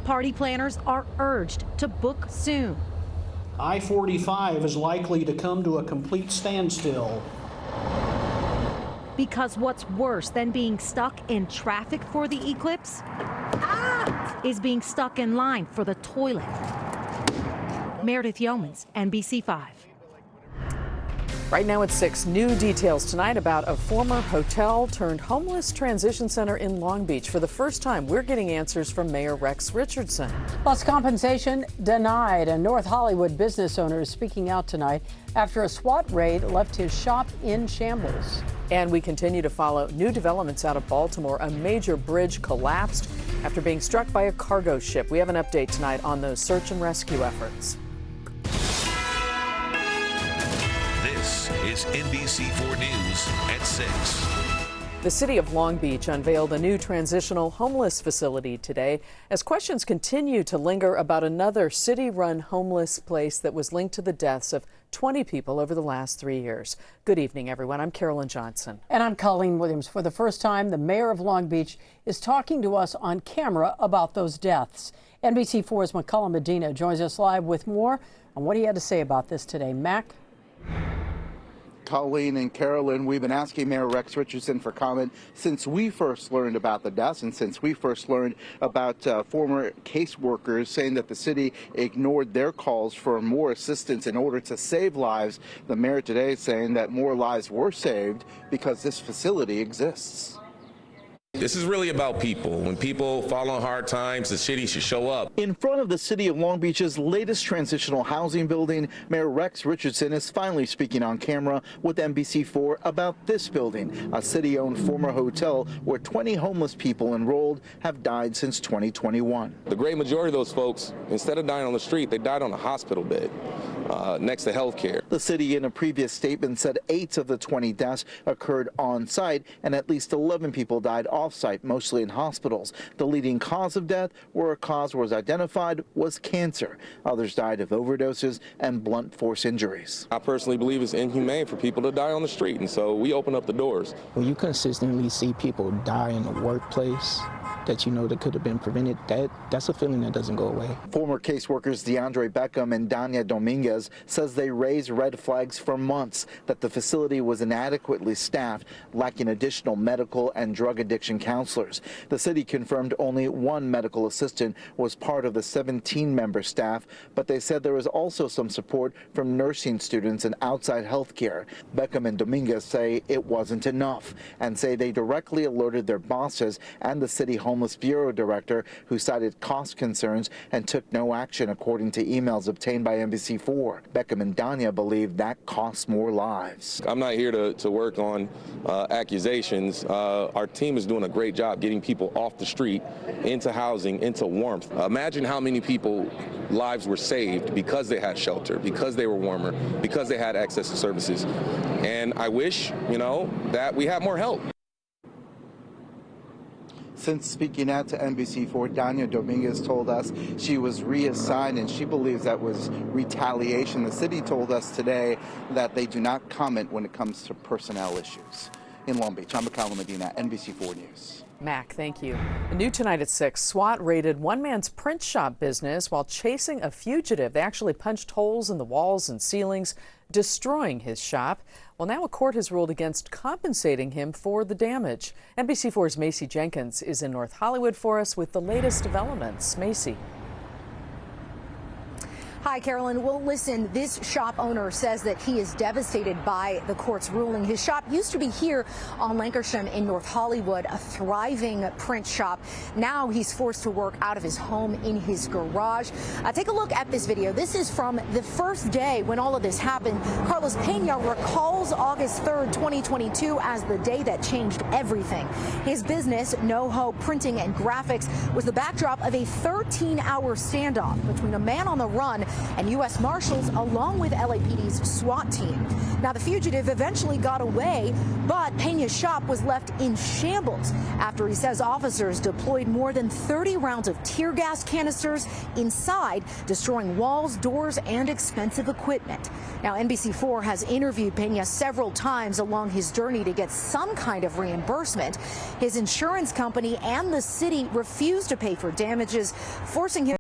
Party planners are urged to book soon. I-45 is likely to come to a complete standstill. Because what's worse than being stuck in traffic for the eclipse is being stuck in line for the toilet. Meredith Yeomans, NBC5. Right now at 6, new details tonight about a former hotel turned homeless transition center in Long Beach. For the first time, we're getting answers from Mayor Rex Richardson. Plus, compensation denied. A North Hollywood business owner is speaking out tonight after a SWAT raid left his shop in shambles. And we continue to follow new developments out of Baltimore. A major bridge collapsed after being struck by a cargo ship. We have an update tonight on those search and rescue efforts. This is NBC4 News at 6. The city of Long Beach unveiled a new transitional homeless facility today as questions continue to linger about another city-run homeless place that was linked to the deaths of 20 people over the last 3 years. Good evening, everyone. I'm Carolyn Johnson. And I'm Colleen Williams. For the first time, the mayor of Long Beach is talking to us on camera about those deaths. NBC4's McCullough Medina joins us live with more on what he had to say about this today. Mac? Colleen and Carolyn, we've been asking Mayor Rex Richardson for comment since we first learned about the deaths and since we first learned about former caseworkers saying that the city ignored their calls for more assistance in order to save lives. The mayor today is saying that more lives were saved because this facility exists. This is really about people. When people fall on hard times, the city should show up. In front of the city of Long Beach's latest transitional housing building, Mayor Rex Richardson is finally speaking on camera with NBC4 about this building, a city-owned former hotel where 20 homeless people enrolled have died since 2021. The great majority of those folks, instead of dying on the street, they died on a hospital bed next to health care. The city in a previous statement said 8 of the 20 deaths occurred on site and at least 11 people died off-site, mostly in hospitals. The leading cause of death, where a cause was identified, was cancer. Others died of overdoses and blunt force injuries. I personally believe it's inhumane for people to die on the street, and so we open up the doors. When you consistently see people die in the workplace that you know that could have been prevented, that's a feeling that doesn't go away. Former caseworkers DeAndre Beckham and Dania Dominguez says they raised red flags for months that the facility was inadequately staffed, lacking additional medical and drug addiction counselors. The city confirmed only one medical assistant was part of the 17-member staff, but they said there was also some support from nursing students and outside health care. Beckham and Dominguez say it wasn't enough and say they directly alerted their bosses and the city Homeless Bureau director, who cited cost concerns and took no action, according to emails obtained by NBC4. Beckham and Dania believe that costs more lives. I'm not here to work on accusations. Our team is doing a great job getting people off the street, into housing, into warmth. Imagine how many people lives were saved because they had shelter, because they were warmer, because they had access to services. And I wish, that we had more help. Since speaking out to NBC4, Dania Dominguez told us she was reassigned and she believes that was retaliation. The city told us today that they do not comment when it comes to personnel issues. In Long Beach, I'm McCallum Medina, NBC4 News. Mac, thank you. New tonight at 6, SWAT raided one man's print shop business while chasing a fugitive. They actually punched holes in the walls and ceilings, destroying his shop. Well, now a court has ruled against compensating him for the damage. NBC4's Macy Jenkins is in North Hollywood for us with the latest developments. Macy. Hi, Carolyn. Well, listen, this shop owner says that he is devastated by the court's ruling. His shop used to be here on Lankershim in North Hollywood, a thriving print shop. Now he's forced to work out of his home in his garage. Take a look at this video. This is from the first day when all of this happened. Carlos Pena recalls August 3rd, 2022 as the day that changed everything. His business, NoHo Printing and Graphics, was the backdrop of a 13-hour standoff between a man on the run and U.S. Marshals along with LAPD's SWAT team. Now, the fugitive eventually got away, but Peña's shop was left in shambles after he says officers deployed more than 30 rounds of tear gas canisters inside, destroying walls, doors, and expensive equipment. Now, NBC4 has interviewed Peña several times along his journey to get some kind of reimbursement. His insurance company and the city refused to pay for damages, forcing him